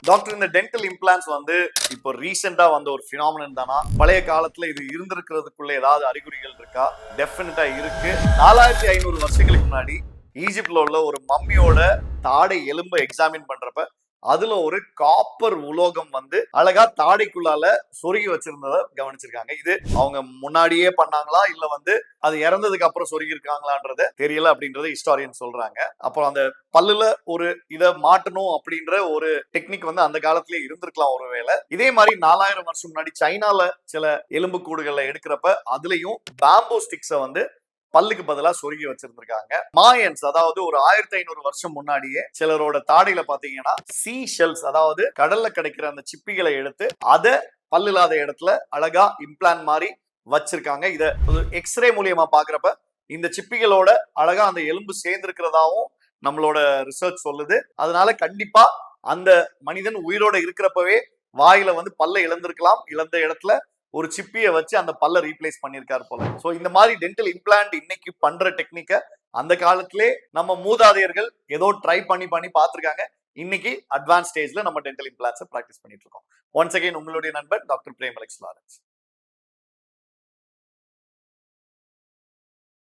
Doctor, இந்த dental implants வந்து இப்போ ரீசெண்டா வந்த ஒரு பினாமினன் தானா? பழைய காலத்துல இது இருந்திருக்கிறதுக்குள்ள ஏதாவது அறிகுறிகள் இருக்கா? டெஃபினட்டா இருக்கு. 4500 வருஷங்களுக்கு முன்னாடி ஈஜிப்ட்ல உள்ள ஒரு மம்மியோட தாடை எலும்ப எக்ஸாமின் பண்றப்ப அதுல ஒரு காப்பர் உலோகம் வந்து அழகா தாடைக்குள்ளால சொருகி வச்சிருந்ததை கவனிச்சிருக்காங்க. இது அவங்க முன்னாடியே பண்ணாங்களா இல்ல வந்து அது இறந்ததுக்கு அப்புறம் சொருகி இருக்காங்களான்றது தெரியல அப்படின்றத ஹிஸ்டாரியன் சொல்றாங்க. அப்புறம் அந்த பல்லுல ஒரு இதை மாட்டணும் அப்படின்ற ஒரு டெக்னிக் வந்து அந்த காலத்திலேயே இருந்திருக்கலாம் ஒருவேளை. இதே மாதிரி 4000 வருஷம் முன்னாடி சைனால சில எலும்பு கூடுகளை எடுக்கிறப்ப அதுலயும் பேம்போ ஸ்டிக்ஸை வந்து பல்லுக்கு பதிலா சொருகி வச்சிருந்திருக்காங்க. மாயன்ஸ், அதாவது ஒரு 1500 வருஷம் முன்னாடியே சிலரோட தாடையில பாத்தீங்கன்னா சீ ஷெல்ஸ், அதாவது கடல்ல கிடைக்கிற அந்த சிப்பிகளை எடுத்து அதை பல்லு இல்லாத இடத்துல அழகா இம்ப்ளான் மாதிரி வச்சிருக்காங்க. இத எக்ஸ்ரே மூலியமா பாக்குறப்ப இந்த சிப்பிகளோட அழகா அந்த எலும்பு சேர்ந்திருக்கிறதாவும் நம்மளோட ரிசர்ச் சொல்லுது. அதனால கண்டிப்பா அந்த மனிதன் உயிரோட இருக்கிறப்பவே வாயில வந்து பல்ல இழந்திருக்கலாம். இழந்த இடத்துல ஒரு சிப்பியை வச்சு அந்த பல்ல ரீப்ளேஸ் பண்ணிருக்காரு போல. சோ இந்த மாதிரி டென்டல் இம்ப்ளான்ட் இன்னைக்கு பண்ற டெக்னிக்க அந்த காலத்திலே நம்ம மூதாதையர்கள் ஏதோ ட்ரை பண்ணி பார்த்திருக்காங்க. இன்னைக்கு அட்வான்ஸ் ஸ்டேஜ்ல நம்ம டென்டல் இம்ப்ளான்ட்ஸை பிராக்டிஸ் பண்ணிட்டு இருக்கோம். ஒன்ஸ் அகைன் உங்களுடைய நண்பர் டாக்டர் பிரேம் அலெக்ஸ் லாரன்ஸ்.